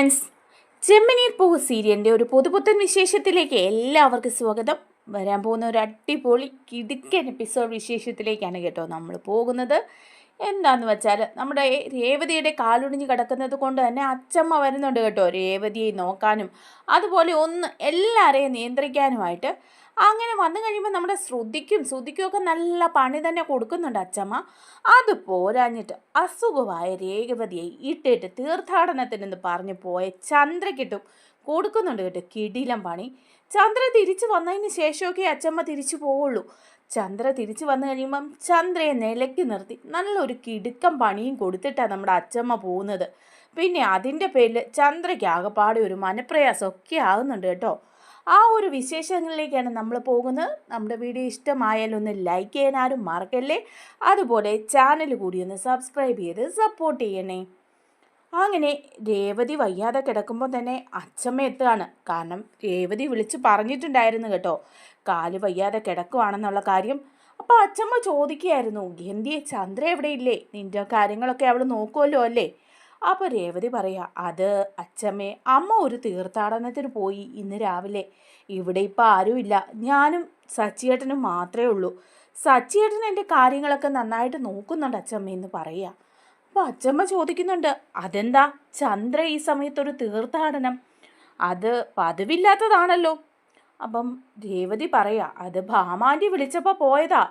Friends, ചെമ്മനീർ പൂവ് സീരിയലിൻ്റെ ഒരു പുതുപുത്തൻ വിശേഷത്തിലേക്ക് എല്ലാവർക്കും സ്വാഗതം. വരാൻ പോകുന്ന ഒരു അടിപൊളി കിടുക്കൻ എപ്പിസോഡ് വിശേഷത്തിലേക്കാണ് കേട്ടോ നമ്മൾ പോകുന്നത്. എന്താന്ന് വെച്ചാൽ നമ്മുടെ രേവതിയുടെ കാലൊടിഞ്ഞ് കിടക്കുന്നത് കൊണ്ട് തന്നെ അച്ചമ്മ വരുന്നുണ്ട് കേട്ടോ, രേവതിയെ നോക്കാനും അതുപോലെ എല്ലാവരെയും നിയന്ത്രിക്കാനുമായിട്ട്. അങ്ങനെ വന്നു കഴിയുമ്പോൾ നമ്മുടെ ശ്രുതിക്കും ഒക്കെ നല്ല പണി തന്നെ കൊടുക്കുന്നുണ്ട് അച്ചമ്മ. അത് പോരാഞ്ഞിട്ട് അസുഖമായ രേവതിയെ ഇട്ടിട്ട് തീർത്ഥാടനത്തിനെന്ന് പറഞ്ഞു പോയ ചന്ദ്രക്കിട്ടും കൊടുക്കുന്നുണ്ട് കേട്ടോ കിടിലം പണി. ചന്ദ്ര തിരിച്ചു വന്നതിന് ശേഷമൊക്കെ അച്ചമ്മ തിരിച്ചു പോവുള്ളൂ. ചന്ദ്ര തിരിച്ചു വന്നു കഴിയുമ്പം ചന്ദ്രയെ നിലയ്ക്ക് നിർത്തി നല്ലൊരു കിടുക്കം പണിയും കൊടുത്തിട്ടാണ് നമ്മുടെ അച്ചമ്മ പോകുന്നത്. പിന്നെ അതിൻ്റെ പേരിൽ ചന്ദ്രയ്ക്ക് ആകെപ്പാടെ ഒരു മനപ്രയാസമൊക്കെ ആകുന്നുണ്ട് കേട്ടോ. ആ ഒരു വിശേഷങ്ങളിലേക്കാണ് നമ്മൾ പോകുന്നത്. നമ്മുടെ വീഡിയോ ഇഷ്ടമായാലും ഒന്ന് ലൈക്ക് ചെയ്യാൻ ആരും മറക്കല്ലേ. അതുപോലെ ചാനൽ കൂടി ഒന്ന് സബ്സ്ക്രൈബ് ചെയ്ത് സപ്പോർട്ട് ചെയ്യണേ. അങ്ങനെ രേവതി വയ്യാതെ കിടക്കുമ്പോൾ തന്നെ അച്ചമ്മ എത്തുകയാണ്. കാരണം രേവതി വിളിച്ച് പറഞ്ഞിട്ടുണ്ടായിരുന്നു കേട്ടോ, കാല് വയ്യാതെ കിടക്കുവാണെന്നുള്ള കാര്യം. അപ്പോൾ അച്ചമ്മ ചോദിക്കുകയായിരുന്നു, എന്തിയെ ചന്ദ്ര എവിടെയില്ലേ, നിൻ്റെ കാര്യങ്ങളൊക്കെ അവൾ നോക്കുമല്ലോ അല്ലേ. അപ്പോൾ രേവതി പറയാ, അത് അച്ചമ്മേ, അമ്മ ഒരു തീർത്ഥാടനത്തിന് പോയി ഇന്ന് രാവിലെ. ഇവിടെ ഇപ്പം ആരുമില്ല, ഞാനും സച്ചിയേട്ടനും മാത്രമേ ഉള്ളൂ. സച്ചിയേട്ടൻ എൻ്റെ കാര്യങ്ങളൊക്കെ നന്നായിട്ട് നോക്കുന്നുണ്ട് അച്ചമ്മയെന്ന് പറയുക. അപ്പോൾ അച്ചമ്മ ചോദിക്കുന്നുണ്ട്, അതെന്താ ചന്ദ്ര ഈ സമയത്തൊരു തീർത്ഥാടനം, അത് പതിവില്ലാത്തതാണല്ലോ. അപ്പം രേവതി പറയാ, അത് ഭാമാൻ്റി വിളിച്ചപ്പോൾ പോയതാ.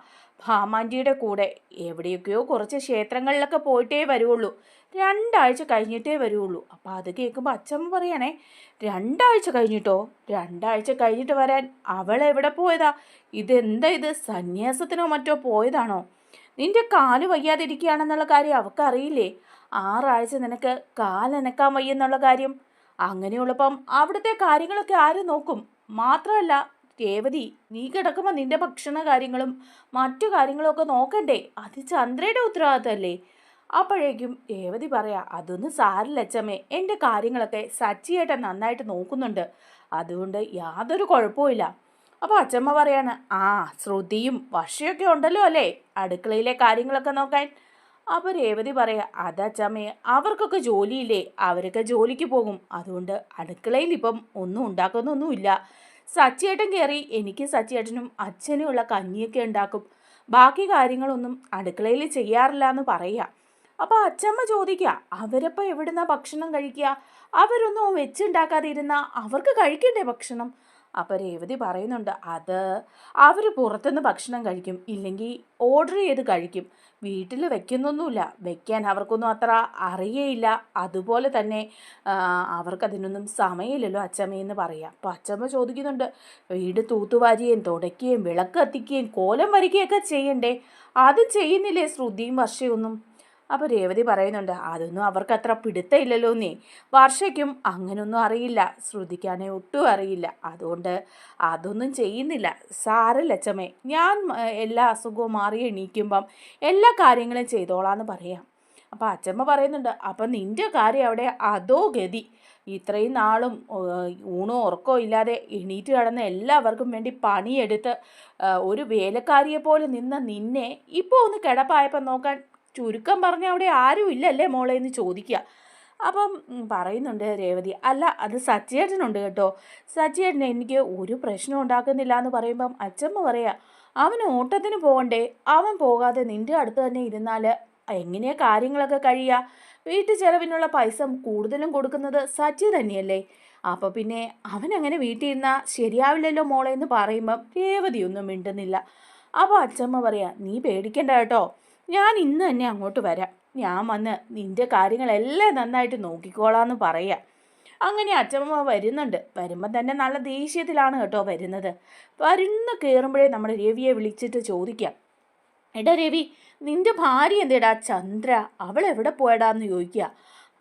ഭാമാൻ്റിയുടെ കൂടെ എവിടെയൊക്കെയോ കുറച്ച് ക്ഷേത്രങ്ങളിലൊക്കെ പോയിട്ടേ വരുള്ളൂ, 2 ആഴ്ച കഴിഞ്ഞിട്ടേ വരുള്ളൂ. അപ്പോൾ അത് കേൾക്കുമ്പോൾ അച്ചമ്മ പറയണേ, 2 ആഴ്ച കഴിഞ്ഞിട്ടോ? 2 ആഴ്ച കഴിഞ്ഞിട്ട് വരാൻ അവൾ എവിടെ പോയതാ? ഇതെന്താ ഇത്, സന്യാസത്തിനോ മറ്റോ പോയതാണോ? നിന്റെ കാല് വയ്യാതിരിക്കുകയാണെന്നുള്ള കാര്യം അവൾക്കറിയില്ലേ? 6 ആഴ്ച നിനക്ക് കാലനക്കാൻ വയ്യെന്നുള്ള കാര്യം. അങ്ങനെയുള്ളപ്പം അവിടുത്തെ കാര്യങ്ങളൊക്കെ ആര് നോക്കും? മാത്രമല്ല രേവതി, നീ കിടക്കുമ്പോൾ നിന്റെ ഭക്ഷണ കാര്യങ്ങളും മറ്റു കാര്യങ്ങളും ഒക്കെ നോക്കണ്ടേ? അത് ചന്ദ്രയുടെ ഉത്തരവാദിത്തമല്ലേ. അപ്പോഴേക്കും രേവതി പറയാ, അതൊന്നും സാരില്ല അച്ചമ്മേ, എൻ്റെ കാര്യങ്ങളൊക്കെ സച്ചിയേട്ടൻ നന്നായിട്ട് നോക്കുന്നുണ്ട്, അതുകൊണ്ട് യാതൊരു കുഴപ്പമില്ല. അപ്പോൾ അച്ചമ്മ പറയാണ്, ആ ശ്രുതിയും വർഷയൊക്കെ ഉണ്ടല്ലോ അല്ലേ അടുക്കളയിലെ കാര്യങ്ങളൊക്കെ നോക്കാൻ. അപ്പോൾ രേവതി പറയാ, അതച്ചമ്മേ, അവർക്കൊക്കെ ജോലിയില്ലേ, അവരൊക്കെ ജോലിക്ക് പോകും, അതുകൊണ്ട് അടുക്കളയിൽ ഇപ്പം ഒന്നും ഉണ്ടാക്കുന്നൊന്നുമില്ല. സച്ചിയേട്ടൻ കയറി എനിക്ക് സച്ചിയേട്ടനും അച്ഛനും ഉള്ള കഞ്ഞിയൊക്കെ ഉണ്ടാക്കും, ബാക്കി കാര്യങ്ങളൊന്നും അടുക്കളയിൽ ചെയ്യാറില്ല എന്ന് പറയുക. അപ്പോൾ അച്ചമ്മ ചോദിക്കുക, അവരപ്പോൾ എവിടുന്ന ഭക്ഷണം കഴിക്കുക? അവരൊന്നും വെച്ചുണ്ടാക്കാതിരുന്ന അവർക്ക് കഴിക്കണ്ടേ ഭക്ഷണം? അപ്പോൾ രേവതി പറയുന്നുണ്ട്, അത് അവർ പുറത്തുനിന്ന് ഭക്ഷണം കഴിക്കും, ഇല്ലെങ്കിൽ ഓർഡർ ചെയ്ത് കഴിക്കും, വീട്ടിൽ വെക്കുന്നൊന്നുമില്ല, വെക്കാൻ അവർക്കൊന്നും അത്ര അറിയേയില്ല, അതുപോലെ തന്നെ അവർക്കതിനൊന്നും സമയമില്ലല്ലോ അച്ചമ്മയെന്ന് പറയാം. അപ്പോൾ അച്ചമ്മ ചോദിക്കുന്നുണ്ട്, വീട് തൂത്തുവാരിയേയും തുടയ്ക്കുകയും വിളക്ക് കത്തിക്കുകയും കോലം വരികയൊക്കെ ചെയ്യണ്ടേ, അത് ചെയ്യുന്നില്ലേ ശ്രുതിയും വർഷയൊന്നും? അപ്പോൾ രേവതി പറയുന്നുണ്ട്, അതൊന്നും അവർക്ക് അത്ര പിടുത്തമില്ലല്ലോ എന്നേ, വർഷയ്ക്കും അങ്ങനൊന്നും അറിയില്ല, ശ്രുതിക്കാണെ ഒട്ടും അറിയില്ല, അതുകൊണ്ട് അതൊന്നും ചെയ്യുന്നില്ല. സാരല്ല അച്ചമ്മേ, ഞാൻ എല്ലാ അസുഖവും മാറി എണീക്കുമ്പം എല്ലാ കാര്യങ്ങളും ചെയ്തോളാന്ന് പറയാം. അപ്പോൾ അച്ചമ്മ പറയുന്നുണ്ട്, അപ്പം നിൻ്റെ കാര്യം അവിടെ അതോ ഗതി, ഇത്രയും നാളും ഊണോ ഉറക്കോ ഇല്ലാതെ എണീറ്റ് കിടന്ന് എല്ലാവർക്കും വേണ്ടി പണിയെടുത്ത് ഒരു വേലക്കാരിയെ പോലെ നിന്ന നിന്നെ ഇപ്പോൾ ഒന്ന് കിടപ്പായപ്പം നോക്കാൻ ചുരുക്കം പറഞ്ഞ അവിടെ ആരും ഇല്ലല്ലേ മോളെ എന്ന് ചോദിക്കുക. അപ്പം പറയുന്നുണ്ട് രേവതി, അല്ല അത് സച്ചിയേട്ടനുണ്ട് കേട്ടോ, സച്ചിയേട്ടൻ എനിക്ക് ഒരു പ്രശ്നം ഉണ്ടാക്കുന്നില്ല എന്ന് പറയുമ്പം അച്ചമ്മ പറയാ, അവൻ ഓട്ടത്തിന് പോകണ്ടേ, അവൻ പോകാതെ നിൻ്റെ അടുത്ത് തന്നെ ഇരുന്നാൽ എങ്ങനെയാ കാര്യങ്ങളൊക്കെ കഴിയുക? വീട്ടു ചെലവിനുള്ള പൈസ കൂടുതലും കൊടുക്കുന്നത് സച്ചി തന്നെയല്ലേ, അപ്പോൾ പിന്നെ അവനങ്ങനെ വീട്ടിൽ ഇരുന്നാൽ ശരിയാവില്ലല്ലോ മോളെ എന്ന് പറയുമ്പം രേവതിയൊന്നും മിണ്ടുന്നില്ല. അപ്പോൾ അച്ചമ്മ പറയാ, നീ പേടിക്കണ്ട കേട്ടോ, ഞാൻ ഇന്ന് തന്നെ അങ്ങോട്ട് വരാം, ഞാൻ വന്ന് നിൻ്റെ കാര്യങ്ങളെല്ലാം നന്നായിട്ട് നോക്കിക്കോളാമെന്ന് പറയാം. അങ്ങനെ അച്ചമ്മ വരുന്നുണ്ട്. വരുമ്പം തന്നെ നല്ല ദേഷ്യത്തിലാണ് കേട്ടോ വരുന്നത്. കയറുമ്പോഴേ നമ്മുടെ രവിയെ വിളിച്ചിട്ട് ചോദിക്കാം, എടാ രവി, നിൻ്റെ ഭാര്യ എന്തേടാ ചന്ദ്ര, അവൾ എവിടെ പോയടാന്ന് ചോദിക്കുക.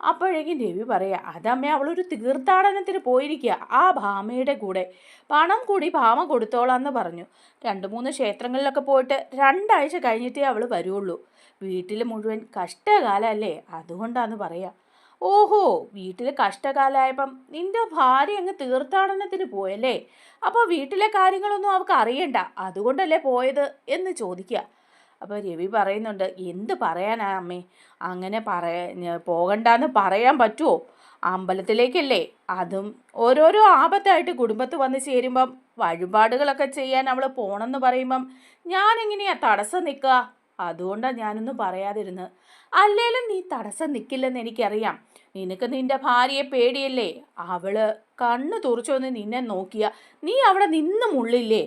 അപ്പോഴേക്കും രവി പറയാ, അതമ്മേ, അവളൊരു തീർത്ഥാടനത്തിന് പോയിരിക്കുക, ആ ഭാമയുടെ കൂടെ, പണം കൂടി ഭാമ കൊടുത്തോളാന്ന് പറഞ്ഞു. 2-3 ക്ഷേത്രങ്ങളിലൊക്കെ പോയിട്ട് 2 ആഴ്ച കഴിഞ്ഞിട്ടേ അവൾ വരുള്ളൂ. വീട്ടിൽ മുഴുവൻ കഷ്ടകാലമല്ലേ, അതുകൊണ്ടാന്ന് പറയാം. ഓഹോ, വീട്ടിൽ കഷ്ടകാലമായപ്പം നിൻ്റെ ഭാര്യ അങ്ങ് തീർത്ഥാടനത്തിന് പോയല്ലേ, അപ്പോൾ വീട്ടിലെ കാര്യങ്ങളൊന്നും അവൾക്ക് അറിയണ്ട, അതുകൊണ്ടല്ലേ പോയത് എന്ന് ചോദിക്കുക. അപ്പോൾ രവി പറയുന്നുണ്ട്, എന്ത് പറയാനാ അമ്മേ, അങ്ങനെ പോകണ്ടെന്ന് പറയാൻ പറ്റുമോ? അമ്പലത്തിലേക്കല്ലേ. അതും ഓരോരോ ആപത്തായിട്ട് കുടുംബത്ത് വന്ന് ചേരുമ്പം വഴിപാടുകളൊക്കെ ചെയ്യാൻ അവൾ പോണെന്ന് പറയുമ്പം ഞാനെങ്ങനെയാ തടസ്സം നിൽക്കുക? അതുകൊണ്ടാണ് ഞാനൊന്നും പറയാതിരുന്നത്. അല്ലേലും നീ തടസ്സം നിൽക്കില്ലെന്ന് എനിക്കറിയാം. നിനക്ക് നിന്റെ ഭാര്യയെ പേടിയല്ലേ? അവള് കണ്ണു തുറച്ചൊന്ന് നിന്നെ നോക്കിയ നീ അവിടെ നിന്ന് മുള്ളില്ലേ?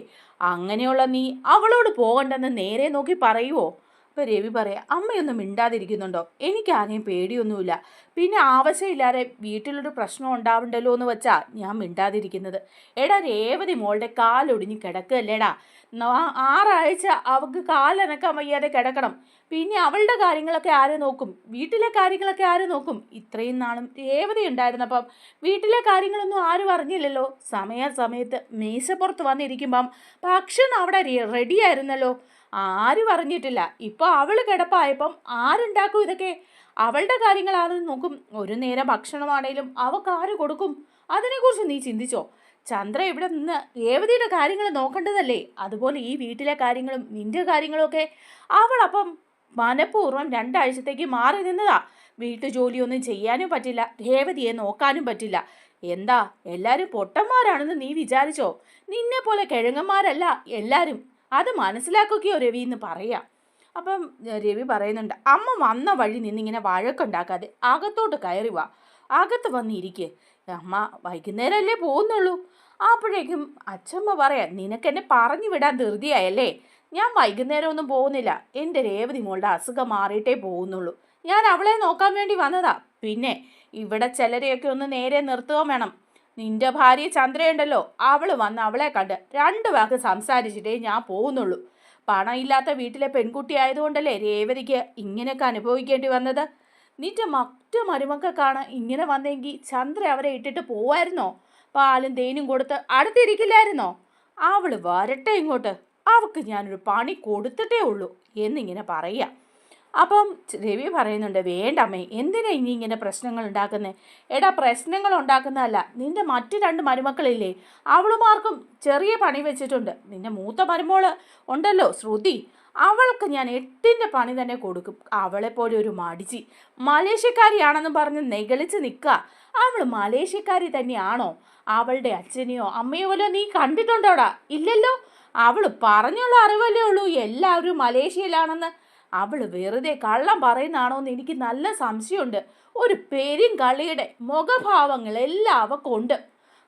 അങ്ങനെയുള്ള നീ അവളോട് പോകണ്ടെന്ന് നേരെ നോക്കി പറയുവോ? ഇപ്പം രവി പറയാം, അമ്മയൊന്നും മിണ്ടാതിരിക്കുന്നുണ്ടോ? എനിക്കാരെയും പേടിയൊന്നുമില്ല. പിന്നെ ആവശ്യമില്ലാതെ വീട്ടിലൊരു പ്രശ്നം ഉണ്ടാവണ്ടല്ലോ എന്ന് വെച്ചാ ഞാൻ മിണ്ടാതിരിക്കുന്നത്. എടാ, രേവതി മോളുടെ കാലൊടിഞ്ഞ് കിടക്കുകയല്ലേടാ. 6 ആഴ്ച അവൾക്ക് കാലനക്കാൻ വയ്യാതെ കിടക്കണം. പിന്നെ അവളുടെ കാര്യങ്ങളൊക്കെ ആര് നോക്കും? വീട്ടിലെ കാര്യങ്ങളൊക്കെ ആര് നോക്കും? ഇത്രയും നാളും രേവതി ഉണ്ടായിരുന്നപ്പം വീട്ടിലെ കാര്യങ്ങളൊന്നും ആരും അറിഞ്ഞില്ലല്ലോ. സമയത്ത് മേശപ്പുറത്ത് വന്നിരിക്കുമ്പം ഭക്ഷണം അവിടെ റെഡിയായിരുന്നല്ലോ. ആരും അറിഞ്ഞിട്ടില്ല. ഇപ്പോൾ അവൾ കിടപ്പായപ്പം ആരുണ്ടാക്കും ഇതൊക്കെ? അവളുടെ കാര്യങ്ങൾ ആരും നോക്കും? ഒരു നേരം ഭക്ഷണമാണേലും അവൾക്ക് ആര് കൊടുക്കും? അതിനെക്കുറിച്ച് നീ ചിന്തിച്ചോ? ചന്ദ്ര ഇവിടെ നിന്ന് രേവതിയുടെ കാര്യങ്ങൾ നോക്കേണ്ടതല്ലേ? അതുപോലെ ഈ വീട്ടിലെ കാര്യങ്ങളും നിന്റെ കാര്യങ്ങളും ഒക്കെ. അവളപ്പം മനഃപൂർവ്വം 2 ആഴ്ചത്തേക്ക് മാറി നിന്നതാ. വീട്ടുജോലിയൊന്നും ചെയ്യാനും പറ്റില്ല, രേവതിയെ നോക്കാനും പറ്റില്ല. എന്താ എല്ലാവരും പൊട്ടന്മാരാണെന്ന് നീ വിചാരിച്ചോ? നിന്നെ പോലെ കിഴങ്ങന്മാരല്ല എല്ലാവരും. അത് മനസ്സിലാക്കുകയോ രവി എന്ന് പറയാം. അപ്പം രവി പറയുന്നുണ്ട്, അമ്മ വന്ന വഴി നിന്നിങ്ങനെ വഴക്കുണ്ടാക്കാതെ അകത്തോട്ട് കയറി വാ. അകത്ത് വന്നിരിക്കുക. അമ്മ വൈകുന്നേരമല്ലേ പോകുന്നുള്ളൂ. അപ്പോഴേക്കും അച്ഛമ്മ പറയാം, നിനക്കെന്നെ പറഞ്ഞു വിടാൻ ധൃതിയായല്ലേ? ഞാൻ വൈകുന്നേരം ഒന്നും പോകുന്നില്ല. എൻ്റെ രേവതി മോളുടെ അസുഖം മാറിയിട്ടേ പോകുന്നുള്ളൂ. ഞാൻ അവളെ നോക്കാൻ വേണ്ടി വന്നതാ. പിന്നെ ഇവിടെ ചിലരെയൊക്കെ ഒന്ന് നേരെ നിർത്തുകയും വേണം. നിന്റെ ഭാര്യ ചന്ദ്രയുണ്ടല്ലോ, അവൾ വന്ന് അവളെ കണ്ട് 2 വാക്ക് സംസാരിച്ചിട്ടേ ഞാൻ പോകുന്നുള്ളൂ. പണം ഇല്ലാത്ത വീട്ടിലെ പെൺകുട്ടി ആയതുകൊണ്ടല്ലേ രേവതിക്ക് ഇങ്ങനെയൊക്കെ അനുഭവിക്കേണ്ടി വന്നത്. നിന്റെ മറ്റു മരുമക്കൾക്കാണ് ഇങ്ങനെ വന്നെങ്കിൽ ചന്ദ്ര അവരെ ഇട്ടിട്ട് പോവായിരുന്നോ? പാലും തേനും കൊടുത്ത് അടുത്തിരിക്കില്ലായിരുന്നോ? അവൾ വരട്ടെ ഇങ്ങോട്ട്, അവൾക്ക് ഞാനൊരു പണി കൊടുത്തിട്ടേ ഉള്ളൂ എന്നിങ്ങനെ പറയാം. അപ്പം രവി പറയുന്നുണ്ട്, വേണ്ടമ്മേ, എന്തിനാ ഇനി ഇങ്ങനെ പ്രശ്നങ്ങൾ ഉണ്ടാക്കുന്നത്? എടാ, പ്രശ്നങ്ങൾ ഉണ്ടാക്കുന്നതല്ല, നിന്റെ മറ്റു 2 മരുമക്കളില്ലേ, അവളുമാർക്കും ചെറിയ പണി വെച്ചിട്ടുണ്ട്. നിന്റെ മൂത്ത മരുമോള് ഉണ്ടല്ലോ ശ്രുതി, അവൾക്ക് ഞാൻ 8ന്റെ പണി തന്നെ കൊടുക്കും. അവളെപ്പോലെ ഒരു മടിച്ചി മലേഷ്യക്കാരിയാണെന്ന് പറഞ്ഞ് നെഗളിച്ച് നിൽക്കുക. അവൾ മലേഷ്യക്കാരി തന്നെയാണോ? അവളുടെ അച്ഛനെയോ അമ്മയോ വല്ലോ നീ കണ്ടിട്ടുണ്ടോടാ? ഇല്ലല്ലോ. അവൾ പറഞ്ഞുള്ള അറിവല്ലേ ഉള്ളൂ എല്ലാവരും മലേഷ്യയിലാണെന്ന്. അവൾ വെറുതെ കള്ളം പറയുന്നതാണോ എന്ന് എനിക്ക് നല്ല സംശയമുണ്ട്. ഒരു പെരുങ്കളിയുടെ മുഖഭാവങ്ങളെല്ലാം അവക്കുണ്ട്.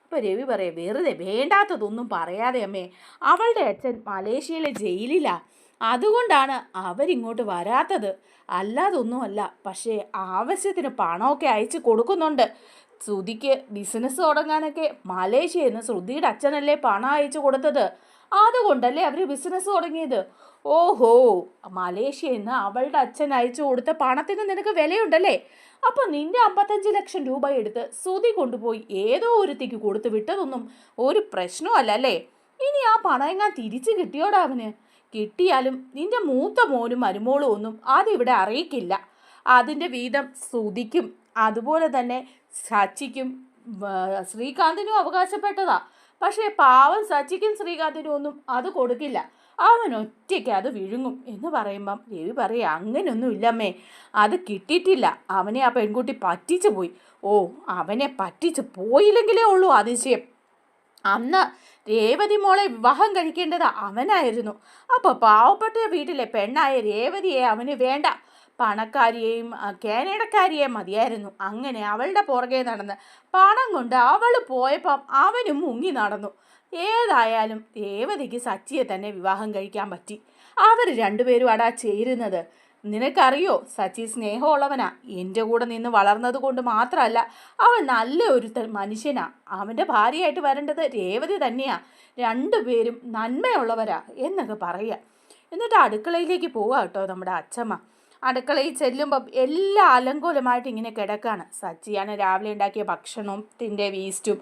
അപ്പോൾ രവി പറയും, വെറുതെ വേണ്ടാത്തതൊന്നും പറയാതെ അമ്മേ. അവളുടെ അച്ഛൻ മലേഷ്യയിലെ ജയിലിലാണ്. അതുകൊണ്ടാണ് അവരിങ്ങോട്ട് വരാത്തത്. അല്ലാതൊന്നുമല്ല. പക്ഷേ ആവശ്യത്തിന് പണമൊക്കെ അയച്ചു കൊടുക്കുന്നുണ്ട്. ശ്രുതിക്ക് ബിസിനസ് തുടങ്ങാനൊക്കെ മലേഷ്യയിൽ നിന്ന് ശ്രുതിയുടെ അച്ഛനല്ലേ പണം അയച്ചു കൊടുത്തത്. അതുകൊണ്ടല്ലേ അവർ ബിസിനസ് തുടങ്ങിയത്. ഓഹോ, മലേഷ്യയിൽ നിന്ന് അവളുടെ അച്ഛൻ അയച്ചു കൊടുത്ത പണത്തിന് നിനക്ക് വിലയുണ്ടല്ലേ? അപ്പം നിന്റെ 55 ലക്ഷം രൂപ എടുത്ത് ശ്രുതി കൊണ്ടുപോയി ഏതോ ഒരുത്തിക്ക് കൊടുത്ത് വിട്ടതൊന്നും ഒരു പ്രശ്നമല്ല അല്ലേ? ഇനി ആ പണം എങ്ങാൻ തിരിച്ചു കിട്ടിയോടാ അവന്? കിട്ടിയാലും നിന്റെ മൂത്ത മോനും മരുമോളും ഒന്നും അതിവിടെ അറിയിക്കില്ല. അതിൻ്റെ വീതം ശ്രുതിക്കും അതുപോലെ തന്നെ സച്ചിക്കും ശ്രീകാന്തിനും അവകാശപ്പെട്ടതാ. പക്ഷേ പാവം സച്ചിക്കും ശ്രീകാന്തിനും ഒന്നും അത് കൊടുക്കില്ല. അവൻ ഒറ്റയ്ക്ക് അത് വിഴുങ്ങും എന്ന് പറയുമ്പം രവി പറയുക, അങ്ങനെയൊന്നും ഇല്ലമ്മേ, അത് കിട്ടിയിട്ടില്ല. അവനെ ആ പെൺകുട്ടി പറ്റിച്ചു പോയി. ഓ, അവനെ പറ്റിച്ചു പോയില്ലെങ്കിലേ ഉള്ളൂ അതിശയം. അന്ന് രേവതി മോളെ വിവാഹം കഴിക്കേണ്ടത് അവനായിരുന്നു. അപ്പോൾ പാവപ്പെട്ട വീട്ടിലെ പെണ്ണായ രേവതിയെ അവന് വേണ്ട, പണക്കാരിയെയും കാനഡക്കാരിയെയും മതിയായിരുന്നു. അങ്ങനെ അവളുടെ പുറകെ നടന്ന് പണം കൊണ്ട് അവൾ പോയപ്പം അവനും മുങ്ങി നടന്നു. ഏതായാലും രേവതിക്ക് സച്ചിയെ തന്നെ വിവാഹം കഴിക്കാൻ പറ്റി. അവർ 2 പേരും അടാ ചേരുന്നത്. നിനക്കറിയോ, സച്ചി സ്നേഹമുള്ളവനാ. എൻ്റെ കൂടെ നിന്ന് വളർന്നത് കൊണ്ട് മാത്രമല്ല, അവൻ നല്ല ഒരു മനുഷ്യനാ. അവൻ്റെ ഭാര്യയായിട്ട് വരേണ്ടത് രേവതി തന്നെയാ. 2 പേരും നന്മയുള്ളവരാ എന്നൊക്കെ പറയുക. എന്നിട്ട് അടുക്കളയിലേക്ക് പോവുക കേട്ടോ നമ്മുടെ അച്ഛമ്മ. അടുക്കളയിൽ ചെല്ലുമ്പം എല്ലാം അലങ്കോലമായിട്ട് ഇങ്ങനെ കിടക്കുകയാണ്. സച്ചിയാണ് രാവിലെ ഉണ്ടാക്കിയ ഭക്ഷണത്തിൻ്റെ വേസ്റ്റും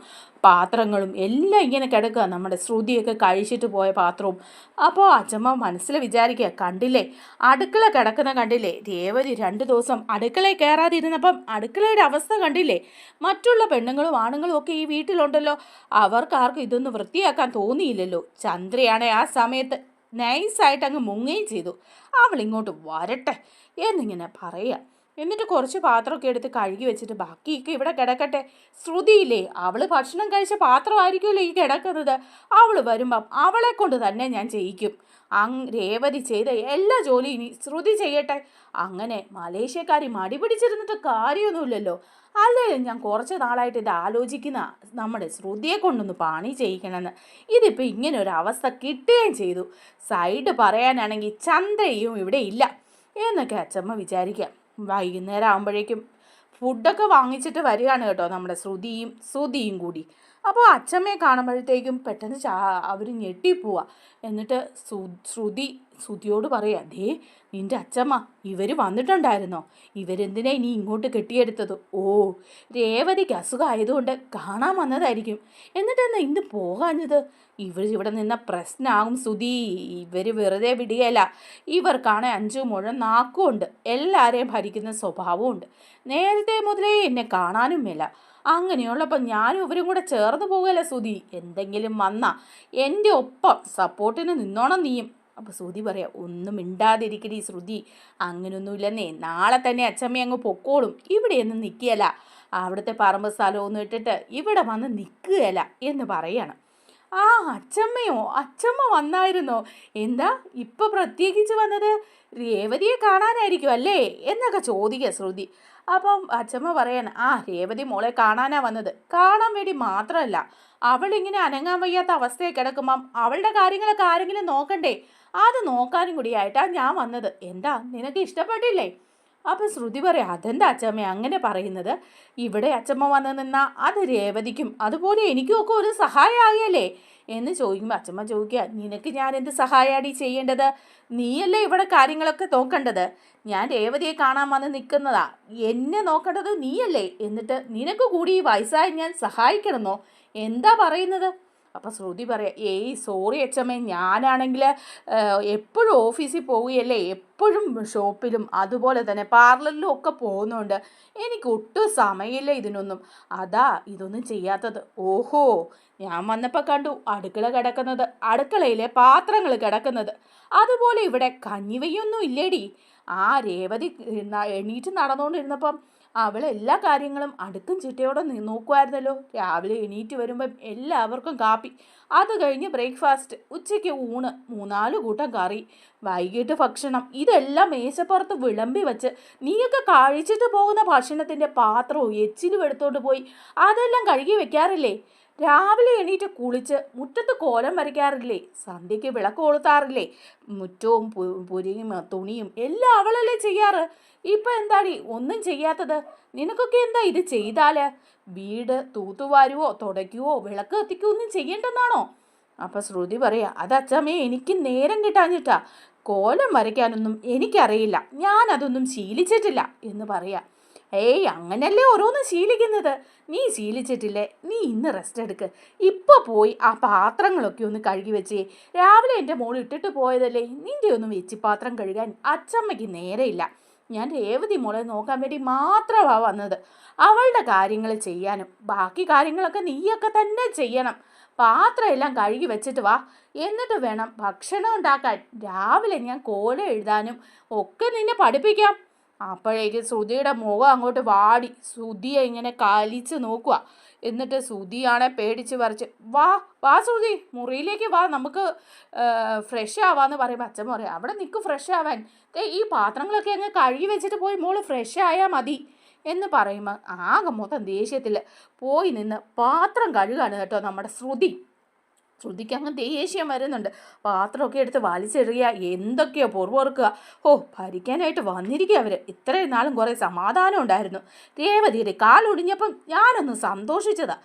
പാത്രങ്ങളും എല്ലാം ഇങ്ങനെ കിടക്കുക. നമ്മുടെ ശ്രുതിയൊക്കെ കഴിച്ചിട്ട് പോയ പാത്രവും. അപ്പോൾ അച്ഛമ്മ മനസ്സിൽ വിചാരിക്കുക, കണ്ടില്ലേ അടുക്കള കിടക്കുന്ന കണ്ടില്ലേ? രേവതി 2 ദിവസം അടുക്കളയിൽ കയറാതിരുന്നപ്പം അടുക്കളയുടെ അവസ്ഥ കണ്ടില്ലേ? മറ്റുള്ള പെണ്ണുങ്ങളും ആണുങ്ങളും ഒക്കെ ഈ വീട്ടിലുണ്ടല്ലോ, അവർക്കാർക്കും ഇതൊന്നും വൃത്തിയാക്കാൻ തോന്നിയില്ലല്ലോ. ചന്ദ്രയാണെ ആ സമയത്ത് നൈസായിട്ട് അങ്ങ് മുങ്ങുകയും ചെയ്തു. അവൾ ഇങ്ങോട്ട് വരട്ടെ എന്നിങ്ങനെ പറയുക. എന്നിട്ട് കുറച്ച് പാത്രമൊക്കെ എടുത്ത് കഴുകി വെച്ചിട്ട് ബാക്കിയൊക്കെ ഇവിടെ കിടക്കട്ടെ. ശ്രുതിയില്ലേ, അവള് ഭക്ഷണം കഴിച്ച പാത്രമായിരിക്കുമല്ലോ ഈ കിടക്കുന്നത്. അവൾ വരുമ്പം അവളെ കൊണ്ട് തന്നെ ഞാൻ ചെയ്യിക്കും. രേവതി ചെയ്ത എല്ലാ ജോലിയും ഇനി ശ്രുതി ചെയ്യട്ടെ. അങ്ങനെ മലേഷ്യക്കാരി മടി പിടിച്ചിരുന്നിട്ട് കാര്യമൊന്നുമില്ലല്ലോ. അല്ലെങ്കിൽ ഞാൻ കുറച്ച് നാളായിട്ട് ഇത് ആലോചിക്കുന്ന നമ്മുടെ ശ്രുതിയെ കൊണ്ടൊന്ന് പണി ചെയ്യിക്കണമെന്ന്. ഇതിപ്പോൾ ഇങ്ങനെ ഒരു അവസ്ഥ കിട്ടുകയും ചെയ്തു. സൈഡ് പറയാനാണെങ്കിൽ ചന്ദ്രയും ഇവിടെ ഇല്ല എന്നൊക്കെ അച്ചമ്മ വിചാരിക്കാം. വൈകുന്നേരം ആകുമ്പോഴേക്കും ഫുഡൊക്കെ വാങ്ങിച്ചിട്ട് വരികയാണ് കേട്ടോ നമ്മുടെ ശ്രുതിയും കൂടി. അപ്പോൾ അച്ചമ്മയെ കാണുമ്പോഴത്തേക്കും പെട്ടെന്ന് അവർ ഞെട്ടിപ്പോവാ. എന്നിട്ട് ശ്രുതിയോട് പറയാ, ദേ നിൻ്റെ അച്ചമ്മ ഇവർ വന്നിട്ടുണ്ടായിരുന്നോ? ഇവരെന്തിനാ ഇനി ഇങ്ങോട്ട് കെട്ടിയെടുത്തത്? ഓ, രേവതിക്ക് അസുഖമായതുകൊണ്ട് കാണാൻ വന്നതായിരിക്കും. എന്നിട്ടെന്നാ ഇന്ന് പോകാഞ്ഞത്? ഇവിടെ നിന്ന പ്രശ്നമാകും ശ്രുതി. ഇവർ വെറുതെ വിടുകയല്ല. ഇവർക്കാണെ 5 മുഴം നാക്കുമുണ്ട്. എല്ലാവരെയും ഭരിക്കുന്ന സ്വഭാവമുണ്ട്. നേരത്തെ മുതലേ എന്നെ കാണാനും മേല. അങ്ങനെയുള്ളപ്പോൾ ഞാനും ഇവരും കൂടെ ചേർന്ന് പോകുകയല്ല ശ്രുതി. എന്തെങ്കിലും വന്നാ എൻ്റെ ഒപ്പം സപ്പോർട്ടിന് നിന്നോണം നീയും. അപ്പോൾ ശ്രുതി പറയാം, ഒന്നും മിണ്ടാതിരിക്കടി ശ്രുതി, അങ്ങനെയൊന്നുമില്ലെന്നേ. നാളെ തന്നെ അച്ചമ്മ അങ്ങ് പൊക്കോളും. ഇവിടെയൊന്നും നിൽക്കുകയല്ല. അവിടുത്തെ പറമ്പ് സ്ഥലമൊന്നും ഇട്ടിട്ട് ഇവിടെ വന്ന് നിൽക്കുകയല്ല എന്ന് പറയാണ്. ആ, അച്ചമ്മ വന്നായിരുന്നോ? എന്താ ഇപ്പം പ്രത്യേകിച്ച് വന്നത്? രേവതിയെ കാണാനായിരിക്കും അല്ലേ എന്നൊക്കെ ചോദിക്കുക ശ്രുതി. അപ്പം അച്ചമ്മ പറയാൻ, രേവതി മോളെ കാണാനാ വന്നത്. കാണാൻ വേണ്ടി മാത്രമല്ല, അവളിങ്ങനെ അനങ്ങാൻ വയ്യാത്ത അവസ്ഥയിൽ കിടക്കുമ്പം അവളുടെ കാര്യങ്ങളൊക്കെ ആരെങ്കിലും നോക്കണ്ടേ? അത് നോക്കാനും കൂടിയായിട്ടാണ് ഞാൻ വന്നത്. എന്താ നിനക്ക് ഇഷ്ടപ്പെട്ടില്ലേ? അപ്പം ശ്രുതി പറയാം, അതെന്താ അച്ചമ്മ അങ്ങനെ പറയുന്നത്? ഇവിടെ അച്ചമ്മ വന്ന് നിന്നാൽ അത് രേവതിക്കും അതുപോലെ എനിക്കും ഒക്കെ ഒരു സഹായമായല്ലേ എന്ന് ചോദിക്കുമ്പോൾ അച്ചമ്മ ചോദിക്കുക, നിനക്ക് ഞാൻ എന്ത് സഹായമാടി ചെയ്യേണ്ടത്? നീയല്ലേ ഇവിടെ കാര്യങ്ങളൊക്കെ നോക്കേണ്ടത്. ഞാൻ രേവതിയെ കാണാൻ വന്ന് നിൽക്കുന്നതാ. എന്നെ നോക്കേണ്ടത് നീയല്ലേ. എന്നിട്ട് നിനക്ക് കൂടി ഈ വയസ്സായി ഞാൻ സഹായിക്കണമെന്നോ? എന്താ പറയുന്നത്? അപ്പം ശ്രുതി പറയാം, ഏയ് സോറി അച്ചമ്മേ, ഞാനാണെങ്കിൽ എപ്പോഴും ഓഫീസിൽ പോവുകയല്ലേ, എപ്പോഴും ഷോപ്പിലും അതുപോലെ തന്നെ പാർലറിലും ഒക്കെ പോകുന്നുണ്ട്. എനിക്ക് ഒട്ടും സമയമില്ല ഇതിനൊന്നും. അതാ ഇതൊന്നും ചെയ്യാത്തത്. ഓഹോ, ഞാൻ വന്നപ്പോൾ കണ്ടു അടുക്കളയിലെ പാത്രങ്ങൾ കിടക്കുന്നത്. അതുപോലെ ഇവിടെ കഞ്ഞിവയൊന്നും ഇല്ലേടി. രേവതി എണീറ്റ് നടന്നുകൊണ്ടിരുന്നപ്പം അവൾ എല്ലാ കാര്യങ്ങളും അടുക്കും ചിട്ടയോടെ നോക്കുമായിരുന്നല്ലോ. രാവിലെ എണീറ്റ് വരുമ്പം എല്ലാവർക്കും കാപ്പി, അത് കഴിഞ്ഞ് ബ്രേക്ക്ഫാസ്റ്റ്, ഉച്ചയ്ക്ക് ഊണ്, 3-4 കൂട്ടം കറി, വൈകിട്ട് ഭക്ഷണം, ഇതെല്ലാം മേശപ്പുറത്ത് വിളമ്പി വെച്ച് നീയൊക്കെ കഴിച്ചിട്ട് പോകുന്ന ഭക്ഷണത്തിൻ്റെ പാത്രവും എച്ചിലും എടുത്തോണ്ട് പോയി അതെല്ലാം കഴുകി വെക്കാറില്ലേ? രാവിലെ എണീറ്റ് കുളിച്ച് മുറ്റത്ത് കോലം വരയ്ക്കാറില്ലേ? സന്ധ്യയ്ക്ക് വിളക്ക് കൊളുത്താറില്ലേ? മുറ്റവും പുരിയും തുണിയും എല്ലാം അവളല്ലേ ചെയ്യാറ്. ഇപ്പം എന്താടി ഒന്നും ചെയ്യാത്തത്? നിനക്കൊക്കെ എന്താ ഇത് ചെയ്താൽ? വീട് തൂത്തുവാരുവോ തുടയ്ക്കുവോ വിളക്ക് കത്തിക്കുകയോ ഒന്നും ചെയ്യണ്ടെന്നാണോ? അപ്പം ശ്രുതി പറയാ, അത് അച്ചമ്മേ എനിക്ക് നേരം കിട്ടാഞ്ഞിട്ടാ. കോലം വരയ്ക്കാനൊന്നും എനിക്കറിയില്ല, ഞാനതൊന്നും ശീലിച്ചിട്ടില്ല എന്ന് പറയാം. ഏയ്, അങ്ങനല്ലേ ഓരോന്നും ശീലിക്കുന്നത്. നീ ശീലിച്ചിട്ടില്ലേ? നീ ഇന്ന് റെസ്റ്റ് എടുക്ക്. ഇപ്പോൾ പോയി ആ പാത്രങ്ങളൊക്കെ ഒന്ന് കഴുകി വെച്ചേ. രാവിലെ എൻ്റെ മോൾ ഇട്ടിട്ട് പോയതല്ലേ. നിൻ്റെ ഒന്നും വെച്ചിപ്പാത്രം കഴുകാൻ അച്ചമ്മയ്ക്ക് നേരെയില്ല. ഞാൻ രേവതി മോളെ നോക്കാൻ വേണ്ടി മാത്രമാണ് വന്നത്. അവളുടെ കാര്യങ്ങൾ ചെയ്യാനും ബാക്കി കാര്യങ്ങളൊക്കെ നീയൊക്കെ തന്നെ ചെയ്യണം. പാത്രം എല്ലാം കഴുകി വെച്ചിട്ട് വാ. എന്നിട്ട് വേണം ഭക്ഷണം ഉണ്ടാക്കാൻ. രാവിലെ ഞാൻ കോലം എഴുതാനും ഒക്കെ നിന്നെ പഠിപ്പിക്കാം. അപ്പോഴേക്ക് ശ്രുതിയുടെ മുഖം അങ്ങോട്ട് വാടി. ശ്രുതിയെ ഇങ്ങനെ കലിച്ച് നോക്കുക. എന്നിട്ട് ശ്രുതിയാണെ പേടിച്ച് പറിച്ച്, വാ ശ്രുതി, മുറിയിലേക്ക് വാ, നമുക്ക് ഫ്രഷ് ആവാന്ന് പറയുമ്പോൾ അച്ഛൻ പറയാം, അവിടെ നിൽക്കും ഫ്രഷ് ആവാൻ. ഈ പാത്രങ്ങളൊക്കെ അങ്ങ് കഴുകി വെച്ചിട്ട് പോയി മോള് ഫ്രഷ് ആയാൽ മതി എന്ന് പറയുമ്പോൾ ആകെ മൊത്തം ദേഷ്യത്തിൽ പോയി നിന്ന് പാത്രം കഴുകാണ് കേട്ടോ നമ്മുടെ ശ്രുതിക്ക് അങ്ങ് ദേഷ്യം വരുന്നുണ്ട്. പാത്രമൊക്കെ എടുത്ത് വലിച്ചെറിയുക, എന്തൊക്കെയോ പൊറുപൊറുക്കുക. ഭരിക്കാനായിട്ട് വന്നിരിക്കുക അവർ. ഇത്രയും നാളും കുറേ സമാധാനം ഉണ്ടായിരുന്നു. രേവതിയുടെ കാലൊടിഞ്ഞപ്പം ഞാനൊന്ന് സന്തോഷിച്ചതാ.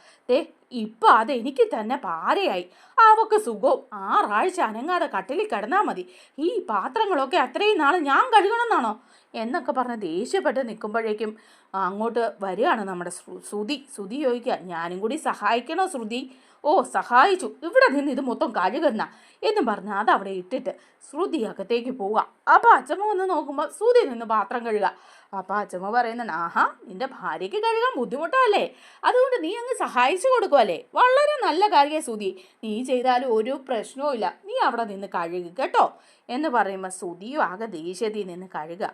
ഇപ്പം അതെനിക്ക് തന്നെ പാരയായി. അവൾക്ക് സുഖവും 6 ആഴ്ച അനങ്ങാതെ കട്ടിലിൽ കിടന്നാൽ മതി. ഈ പാത്രങ്ങളൊക്കെ അത്രയും നാൾ ഞാൻ കഴുകണമെന്നാണോ എന്നൊക്കെ പറഞ്ഞ് ദേഷ്യപ്പെട്ട് നിൽക്കുമ്പോഴേക്കും അങ്ങോട്ട് വരികയാണ് നമ്മുടെ ശ്രുതി ചോദിക്കുക, ഞാനും കൂടി സഹായിക്കണോ ശ്രുതി? സഹായിച്ചു, ഇവിടെ നിന്ന് ഇത് മൊത്തം കഴുകുന്ന എന്നും പറഞ്ഞ് അതവിടെ ഇട്ടിട്ട് ശ്രുതി അകത്തേക്ക് പോവുക. അപ്പോൾ അച്ചമ്മ വന്ന് നോക്കുമ്പോൾ ശ്രുതി നിന്ന് പാത്രം കഴുകുക. അപ്പോൾ അച്ചമ്മ പറയുന്നുണ്ട്, നിന്റെ ഭാര്യയ്ക്ക് കഴുകാൻ ബുദ്ധിമുട്ടല്ലേ, അതുകൊണ്ട് നീ അങ്ങ് സഹായിച്ചു കൊടുക്കുമല്ലേ, വളരെ നല്ല കാര്യം ശ്രുതി, നീ ചെയ്താലും ഒരു പ്രശ്നവും ഇല്ല, നീ അവിടെ നിന്ന് കഴുകുക കേട്ടോ എന്ന് പറയുമ്പോൾ ശ്രുതിയും ആകെ ദേഷ്യത്തിൽ നിന്ന് കഴുകുക.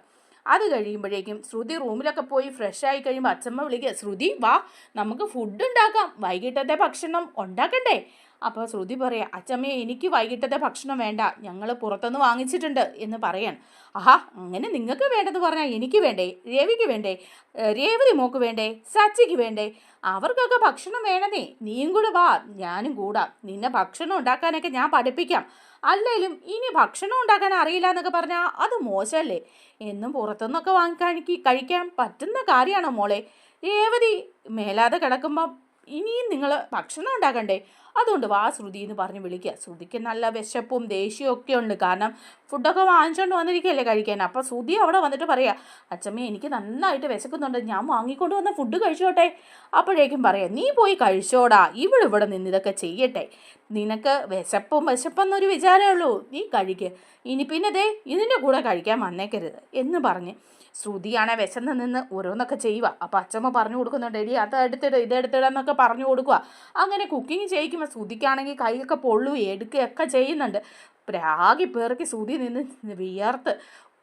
അത് കഴിയുമ്പോഴേക്കും ശ്രുതി റൂമിലൊക്കെ പോയി ഫ്രഷ് ആയി കഴിയുമ്പോൾ അച്ഛമ്മ വിളിക്കുക, ശ്രുതി വാ നമുക്ക് ഫുഡ് ഉണ്ടാക്കാം, വൈകിട്ടത്തെ ഭക്ഷണം ഉണ്ടാക്കണ്ടേ. അപ്പോൾ ശ്രുതി പറയാം, അച്ഛമ്മയെ എനിക്ക് വൈകിട്ടത്തെ ഭക്ഷണം വേണ്ട, ഞങ്ങൾ പുറത്തുനിന്ന് വാങ്ങിച്ചിട്ടുണ്ട് എന്ന് പറയാൻ. ആഹാ, അങ്ങനെ നിങ്ങൾക്ക് വേണ്ടത് പറഞ്ഞാൽ എനിക്ക് വേണ്ടേ, രവിക്ക് വേണ്ടേ, രേവതി മോക്ക് വേണ്ടേ, സച്ചിക്ക് വേണ്ടേ, അവർക്കൊക്കെ ഭക്ഷണം വേണമെന്നേ. നീയും കൂടെ വാ, ഞാനും കൂടാം, നിന്നെ ഭക്ഷണം ഉണ്ടാക്കാനൊക്കെ ഞാൻ പഠിപ്പിക്കാം. അല്ലെങ്കിലും ഇനി ഭക്ഷണം ഉണ്ടാക്കാൻ അറിയില്ല എന്നൊക്കെ പറഞ്ഞാൽ അത് മോശമല്ലേ. എന്നും പുറത്തുനിന്നൊക്കെ കഴിക്കാൻ പറ്റുന്ന കാര്യമാണോ മോളെ. രേവതി മേലാതെ കിടക്കുമ്പം ഇനിയും നിങ്ങൾ ഭക്ഷണം ഉണ്ടാക്കണ്ടേ. അതുകൊണ്ട് വാ ശ്രുതി എന്ന് പറഞ്ഞ് വിളിക്കുക. ശ്രുതിക്ക് നല്ല വിശപ്പും ദേഷ്യവും ഒക്കെ ഉണ്ട്, കാരണം ഫുഡൊക്കെ വാങ്ങിച്ചുകൊണ്ട് വന്നിരിക്കുകയല്ലേ കഴിക്കാൻ. അപ്പോൾ ശ്രുതി അവിടെ വന്നിട്ട് പറയാം, അച്ഛമ്മ എനിക്ക് നന്നായിട്ട് വിശക്കുന്നുണ്ട്, ഞാൻ വാങ്ങിക്കൊണ്ട് വന്ന ഫുഡ് കഴിച്ചോട്ടെ. അപ്പോഴേക്കും പറയാം, നീ പോയി കഴിച്ചോടാ, ഇവിടെ നിന്ന് ഇതൊക്കെ ചെയ്യട്ടെ, നിനക്ക് വിശപ്പെന്നൊരു വിചാരമേ ഉള്ളൂ, നീ കഴിക്കുക, ഇനി പിന്നെ ദേ ഇതിൻ്റെ കൂടെ കഴിക്കാൻ വന്നേക്കരുത് എന്ന് പറഞ്ഞ് ശ്രുതിയാണെ വിശന്ന് നിന്ന് ഓരോന്നൊക്കെ ചെയ്യുക. അപ്പോൾ അച്ഛമ്മ പറഞ്ഞു കൊടുക്കുന്നുണ്ട്, എടി അത് എടുത്തിട് ഇതെടുത്തിടാന്നൊക്കെ പറഞ്ഞു കൊടുക്കുക. അങ്ങനെ കുക്കിംഗ് ചെയ്യിക്കുമ്പോൾ ശ്രുതിക്കാണെങ്കിൽ കൈയൊക്കെ പൊള്ളുകയും എടുക്കുകയൊക്കെ ചെയ്യുന്നുണ്ട്. പ്രാഗി പേർക്ക് ശ്രുതി നിന്ന് വിയർത്ത്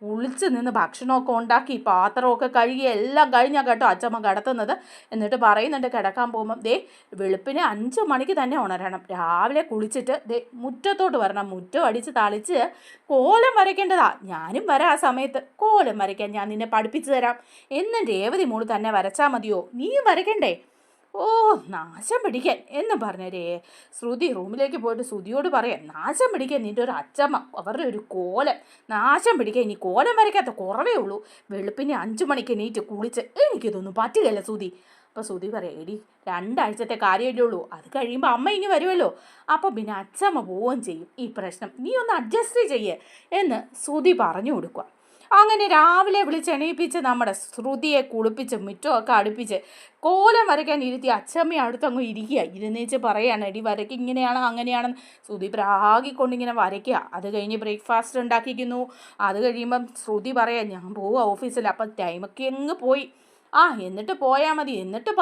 കുളിച്ച് നിന്ന് ഭക്ഷണമൊക്കെ ഉണ്ടാക്കി പാത്രമൊക്കെ കഴുകി എല്ലാം കഴിഞ്ഞാൽ കേട്ടോ അച്ഛമ്മ കിടത്തുന്നത്. എന്നിട്ട് പറയുന്നുണ്ട് കിടക്കാൻ പോകുമ്പം ദേ വെളുപ്പിന് 5 മണിക്ക് തന്നെ ഉണരണം, രാവിലെ കുളിച്ചിട്ട് ദേ മുറ്റത്തോട്ട് വരണം, മുറ്റം അടിച്ച് തളിച്ച് കോലം വരയ്ക്കേണ്ടതാ. ഞാനും വരാം, ആ സമയത്ത് കോലം വരയ്ക്കാൻ ഞാൻ നിന്നെ പഠിപ്പിച്ചു തരാം. എന്നും രേവതി മോള് തന്നെ വരച്ചാൽ മതിയോ, നീയും വരയ്ക്കണ്ടേ. ഓ നാശം പിടിക്കാൻ എന്ന് പറഞ്ഞേ ശ്രുതി റൂമിലേക്ക് പോയിട്ട് ശ്രുതിയോട് പറയാം, നാശം പിടിക്കാൻ നിൻ്റെ ഒരു അച്ചമ്മ, അവരുടെ ഒരു കോലം, നാശം പിടിക്കാൻ ഇനി കോലം വരയ്ക്കാത്ത കുറവേ ഉള്ളൂ, വെളുപ്പിന് 5 മണിക്ക് എണീറ്റ് കുളിച്ച് എനിക്കിതൊന്നും പറ്റുകയല്ല ശ്രുതി. അപ്പോൾ ശ്രുതി പറയാം, എടി 2 ആഴ്ചത്തെ കാര്യമല്ലേ ഉള്ളൂ, അത് കഴിയുമ്പോൾ അമ്മ ഇനി വരുമല്ലോ, അപ്പോൾ പിന്നെ അച്ചമ്മ പോവുകയും ചെയ്യും, ഈ പ്രശ്നം നീ ഒന്ന് അഡ്ജസ്റ്റ് ചെയ്യേ എന്ന് ശ്രുതി പറഞ്ഞു കൊടുക്കുക. അങ്ങനെ രാവിലെ വിളിച്ചെണീപ്പിച്ച് നമ്മുടെ ശ്രുതിയെ കുളിപ്പിച്ച് മുറ്റമൊക്കെ അടുപ്പിച്ച് കോലം വരയ്ക്കാൻ ഇരുത്തി അച്ചമ്മ അടുത്തങ്ങ് ഇരിക്കുക. ഇരുന്നേച്ച് പറയുകയാണ്, എടി വരയ്ക്ക് ഇങ്ങനെയാണ് അങ്ങനെയാണെന്ന്. ശ്രുതി പ്രാഗിക്കൊണ്ടിങ്ങനെ വരയ്ക്കുക. അത് കഴിഞ്ഞ് ബ്രേക്ക്ഫാസ്റ്റ് ഉണ്ടാക്കിക്കുന്നു. അത് കഴിയുമ്പം ശ്രുതി പറയാം, ഞാൻ പോവുക ഓഫീസിൽ. അപ്പം ടൈമൊക്കെ അങ്ങ് പോയി. എന്നിട്ട് പോയാൽ മതി, എന്നിട്ട്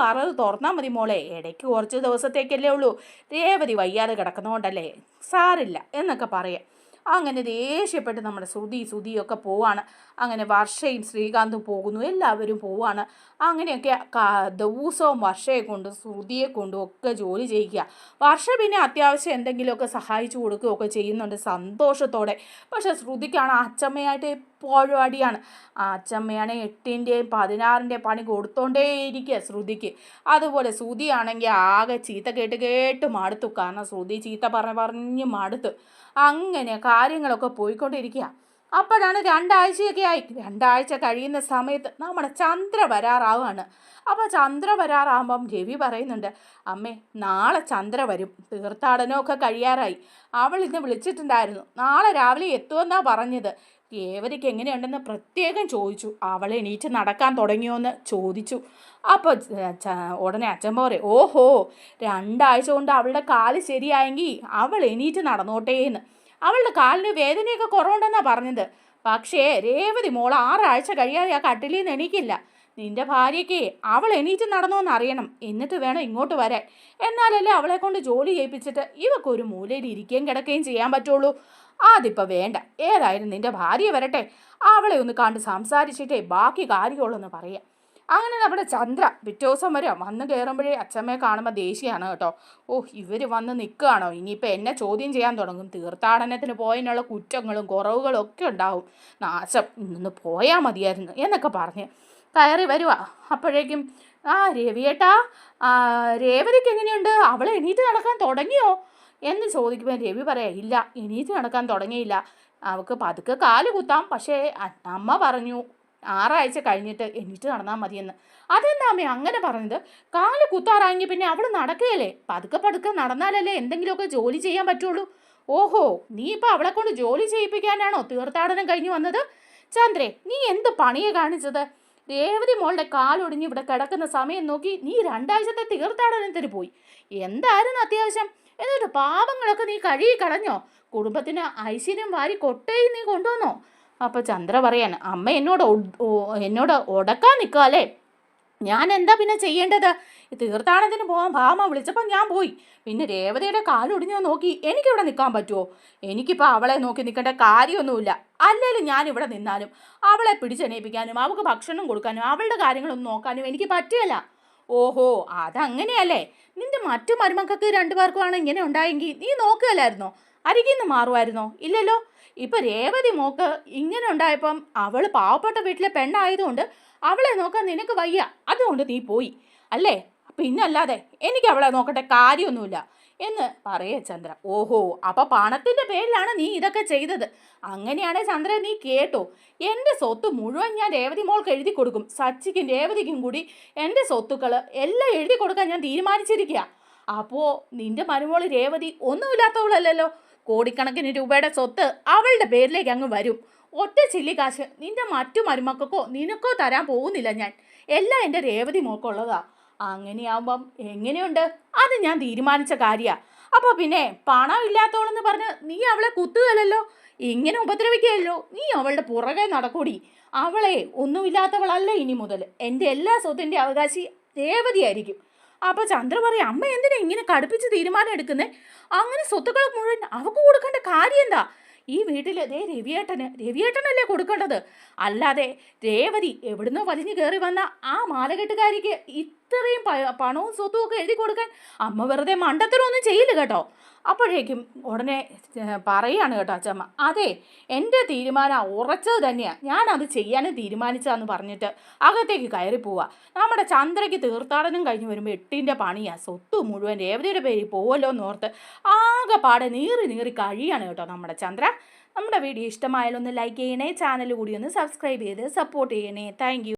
തുറന്നാൽ മതി മോളെ, ഇടയ്ക്ക് കുറച്ച് ദിവസത്തേക്കല്ലേ ഉള്ളൂ, രേവതി വയ്യാതെ കിടക്കുന്നതുകൊണ്ടല്ലേ, സാരില്ല എന്നൊക്കെ പറയാം. അങ്ങനെ ദേഷ്യപ്പെട്ട് നമ്മുടെ ശ്രുതിയൊക്കെ പോവാണ്. അങ്ങനെ വർഷയും ശ്രീകാന്തും പോകുന്നു, എല്ലാവരും പോവാണ്. അങ്ങനെയൊക്കെ ദിവസവും വർഷയെ കൊണ്ടും ശ്രുതിയെ കൊണ്ടും ഒക്കെ ജോലി ചെയ്യിക്കുക. വർഷ പിന്നെ അത്യാവശ്യം എന്തെങ്കിലുമൊക്കെ സഹായിച്ചു കൊടുക്കുകയൊക്കെ ചെയ്യുന്നുണ്ട് സന്തോഷത്തോടെ. പക്ഷേ ശ്രുതിക്കാണ് അച്ചമ്മയായിട്ട് എപ്പോഴും അടിയാണ്. അച്ചമ്മയാണ് 8ൻ്റെയും 16ൻ്റെയും പണി കൊടുത്തോണ്ടേയിരിക്കുക ശ്രുതിക്ക്. അതുപോലെ ശ്രുതിയാണെങ്കിൽ ആകെ ചീത്ത കേട്ട് മടുത്തു, കാരണം ശ്രുതി ചീത്ത പറഞ്ഞ് മടുത്തു. അങ്ങനെ കാര്യങ്ങളൊക്കെ പോയിക്കൊണ്ടിരിക്കുക. അപ്പോഴാണ് 2 ആഴ്ചയൊക്കെ ആയി. 2 ആഴ്ച കഴിയുന്ന സമയത്ത് നമ്മുടെ ചന്ദ്ര വരാറാവുകയാണ്. അപ്പോൾ ചന്ദ്ര വരാറാകുമ്പം രവി പറയുന്നുണ്ട്, അമ്മേ നാളെ ചന്ദ്ര വരും, തീർത്ഥാടനമൊക്കെ കഴിയാറായി, അവൾ ഇന്ന് വിളിച്ചിട്ടുണ്ടായിരുന്നു, നാളെ രാവിലെ എത്തുമെന്നാണ് പറഞ്ഞത്. രേവതിക്ക് എങ്ങനെയുണ്ടെന്ന് പ്രത്യേകം ചോദിച്ചു, അവൾ എണീറ്റ് നടക്കാൻ തുടങ്ങിയോന്ന് ചോദിച്ചു. അപ്പോൾ ഉടനെ അച്ഛൻ പറയും, ഓഹോ 2 ആഴ്ച കൊണ്ട് അവളുടെ കാല് ശരിയായെങ്കിൽ അവൾ എണീറ്റ് നടന്നോട്ടേന്ന്. അവളുടെ കാലിന് വേദനയൊക്കെ കുറവുണ്ടെന്നാണ് പറഞ്ഞത്. പക്ഷേ രേവതി മോൾ 6 ആഴ്ച കഴിയാതെ ആ കട്ടിലിൽ നിന്ന് എണീക്കില്ല. നിന്റെ ഭാര്യയ്ക്ക് അവൾ എണീറ്റ് നടന്നോന്ന് അറിയണം, എന്നിട്ട് വേണം ഇങ്ങോട്ട് വരാൻ. എന്നാലല്ലേ അവളെ കൊണ്ട് ജോലി ചെയ്യിപ്പിച്ചിട്ട് ഇവക്കൊരു മൂലയിൽ ഇരിക്കുകയും കിടക്കുകയും ചെയ്യാൻ പറ്റുള്ളൂ. അതിപ്പോൾ വേണ്ട, ഏതായാലും നിന്റെ ഭാര്യ വരട്ടെ, അവളെ ഒന്ന് കണ്ട് സംസാരിച്ചിട്ടേ ബാക്കി കാര്യമുള്ളൂ പറയാം. അങ്ങനെ നമ്മുടെ ചന്ദ്ര പിറ്റേ ദിവസം വന്ന് കയറുമ്പോഴേ അച്ഛമ്മയെ കാണുമ്പോൾ ദേഷ്യമാണ് കേട്ടോ. ഇവർ വന്ന് നിൽക്കുകയാണോ, ഇനിയിപ്പോൾ എന്നെ ചോദ്യം ചെയ്യാൻ തുടങ്ങും, തീർത്ഥാടനത്തിന് പോയതിനുള്ള കുറ്റങ്ങളും കുറവുകളും ഒക്കെ ഉണ്ടാവും, നാശം, ഇന്ന് പോയാൽ മതിയായിരുന്നു എന്നൊക്കെ പറഞ്ഞ് കയറി വരുക. അപ്പോഴേക്കും രവിയേട്ടാ, രേവതിക്ക് എങ്ങനെയുണ്ട്, അവളെ എണീറ്റ് നടക്കാൻ തുടങ്ങിയോ എന്ന് ചോദിക്കുമ്പോൾ രവി പറയാം, ഇല്ല എണീറ്റ് നടക്കാൻ തുടങ്ങിയില്ല, അവൾക്ക് പതുക്കെ കാല് കുത്താം, പക്ഷേ അമ്മ പറഞ്ഞു 6 ആഴ്ച കഴിഞ്ഞിട്ട് എണീറ്റ് നടന്നാൽ മതിയെന്ന്. അതെന്താ അമ്മ അങ്ങനെ പറഞ്ഞത്, കാല് കുത്താറായെങ്കിൽ പിന്നെ അവൾ നടക്കുകയല്ലേ, പതുക്കെ നടന്നാലല്ലേ എന്തെങ്കിലുമൊക്കെ ജോലി ചെയ്യാൻ പറ്റുള്ളൂ. ഓഹോ, നീ ഇപ്പോൾ അവളെ കൊണ്ട് ജോലി ചെയ്യിപ്പിക്കാനാണോ തീർത്ഥാടനം കഴിഞ്ഞ് വന്നത്? ചന്ദ്രേ, നീ എന്ത് പണിയെ കാണിച്ചത്? രേവതി മോളുടെ കാലൊടിഞ്ഞ് ഇവിടെ കിടക്കുന്ന സമയം നോക്കി നീ 2 ആഴ്ചത്തെ തീർത്ഥാടനത്തിന് പോയി, എന്തായിരുന്നു അത്യാവശ്യം? എന്നിട്ട് പാപങ്ങളൊക്കെ നീ കഴുകി കളഞ്ഞോ? കുടുംബത്തിന് ഐശ്വര്യം വാരി കൊട്ടയും നീ കൊണ്ടുവന്നോ? അപ്പോൾ ചന്ദ്ര പറയാൻ, അമ്മ എന്നോട് ഉടക്കാൻ നിൽക്കാല്ലേ, ഞാൻ എന്താ പിന്നെ ചെയ്യേണ്ടത്? തീർത്ഥാടനത്തിന് പോകാൻ ഭാമ വിളിച്ചപ്പോൾ ഞാൻ പോയി. പിന്നെ രേവതിയുടെ കാലൊടിഞ്ഞോ നോക്കി എനിക്കിവിടെ നിൽക്കാൻ പറ്റുമോ? എനിക്കിപ്പോൾ അവളെ നോക്കി നിൽക്കേണ്ട കാര്യമൊന്നുമില്ല. അല്ലെങ്കിലും ഞാൻ ഇവിടെ നിന്നാലും അവളെ പിടിച്ചെണീപ്പിക്കാനും അവൾക്ക് ഭക്ഷണം കൊടുക്കാനും അവളുടെ കാര്യങ്ങളൊന്നും നോക്കാനും എനിക്ക് പറ്റുകയില്ല. ഓഹോ, അതങ്ങനെയല്ലേ? നിന്റെ മറ്റു മരുമക്കൾക്ക് രണ്ടുപേർക്കുമാണ് ഇങ്ങനെ ഉണ്ടായെങ്കിൽ നീ നോക്കുകയല്ലായിരുന്നോ? അരികിൽ നിന്ന് മാറുമായിരുന്നോ? ഇല്ലല്ലോ. ഇപ്പം രേവതി മോക്ക് ഇങ്ങനെ ഉണ്ടായപ്പം അവൾ പാവപ്പെട്ട വീട്ടിലെ പെണ്ണായതുകൊണ്ട് അവളെ നോക്കാൻ നിനക്ക് വയ്യ, അതുകൊണ്ട് നീ പോയി അല്ലേ? പിന്നല്ലാതെ എനിക്ക് അവളെ നോക്കട്ടെ കാര്യമൊന്നുമില്ല എന്ന് പറയേ ചന്ദ്ര. ഓഹോ, അപ്പം പണത്തിൻ്റെ പേരിലാണ് നീ ഇതൊക്കെ ചെയ്തത്. അങ്ങനെയാണേ ചന്ദ്ര നീ കേട്ടോ, എൻ്റെ സ്വത്ത് മുഴുവൻ ഞാൻ രേവതി മോൾക്ക് എഴുതി കൊടുക്കും. സച്ചിക്കും രേവതിക്കും കൂടി എൻ്റെ സ്വത്തുക്കൾ എല്ലാം എഴുതി കൊടുക്കാൻ ഞാൻ തീരുമാനിച്ചിരിക്കുക. അപ്പോൾ നിന്റെ മരുമോൾ രേവതി ഒന്നുമില്ലാത്തവളല്ലല്ലോ. കോടിക്കണക്കിന് രൂപയുടെ സ്വത്ത് അവളുടെ പേരിലേക്ക് അങ്ങ് വരും. ഒറ്റ ചില്ലിക്കാശ് നിന്റെ മറ്റു മരുമക്കൾക്കോ നിനക്കോ തരാൻ പോകുന്നില്ല ഞാൻ. എല്ലാം എൻ്റെ രേവതി മോൾക്കുള്ളതാ. അങ്ങനെയാവുമ്പം എങ്ങനെയുണ്ട്? അത് ഞാൻ തീരുമാനിച്ച കാര്യമാണ്. അപ്പോൾ പിന്നെ പണം ഇല്ലാത്തോളെന്ന് പറഞ്ഞ് നീ അവളെ കുത്തുകയല്ലോ, ഇങ്ങനെ ഉപദ്രവിക്കുകയല്ലോ. നീ അവളുടെ പുറകെ നടക്കൂടി. അവളെ ഒന്നുമില്ലാത്തവളല്ല ഇനി മുതൽ. എൻ്റെ എല്ലാ സ്വത്തിൻ്റെ അവകാശി രേവതിയായിരിക്കും. അപ്പോൾ ചന്ദ്ര പറയും, അമ്മ എന്തിനാ ഇങ്ങനെ കടുപ്പിച്ച് തീരുമാനം എടുക്കുന്നേ? അങ്ങനെ സ്വത്തുക്കൾ മുഴുവൻ അവൾക്ക് കൊടുക്കേണ്ട കാര്യം എന്താ? ഈ വീട്ടിൽ ദേ രവിയേട്ടനല്ലേ കൊടുക്കേണ്ടത്. അല്ലാതെ രേവതി എവിടുന്നോ വലിഞ്ഞു കയറി വന്ന ആ മാലകെട്ടുകാരിക്ക് ഇത്രയും പണവും സ്വത്തും ഒക്കെ എഴുതി കൊടുക്കാൻ അമ്മ വെറുതെ മണ്ടത്തരമൊന്നും ചെയ്യില്ല കേട്ടോ. അപ്പോഴേക്കും ഉടനെ പറയാണ് കേട്ടോ അച്ചമ്മ, അതെ എൻ്റെ തീരുമാനം ഉറച്ചത് തന്നെയാണ്, ഞാനത് ചെയ്യാനും തീരുമാനിച്ചതെന്ന് പറഞ്ഞിട്ട് അകത്തേക്ക് കയറി പോവുക. നമ്മുടെ ചന്ദ്രയ്ക്ക് തീർത്ഥാടനം കഴിഞ്ഞ് വരുമ്പോൾ 8ൻ്റെ പണിയാണ്. സ്വത്ത് മുഴുവൻ രേവതിയുടെ പേരിൽ പോവല്ലോ എന്നോർത്ത് ആകെപ്പാടെ നീറി കഴിയാണ് കേട്ടോ നമ്മുടെ ചന്ദ്ര. നമ്മുടെ വീഡിയോ ഇഷ്ടമായാലൊന്ന് ലൈക്ക് ചെയ്യണേ, ചാനൽ കൂടി ഒന്ന് സബ്സ്ക്രൈബ് ചെയ്ത് സപ്പോർട്ട് ചെയ്യണേ. Thank you.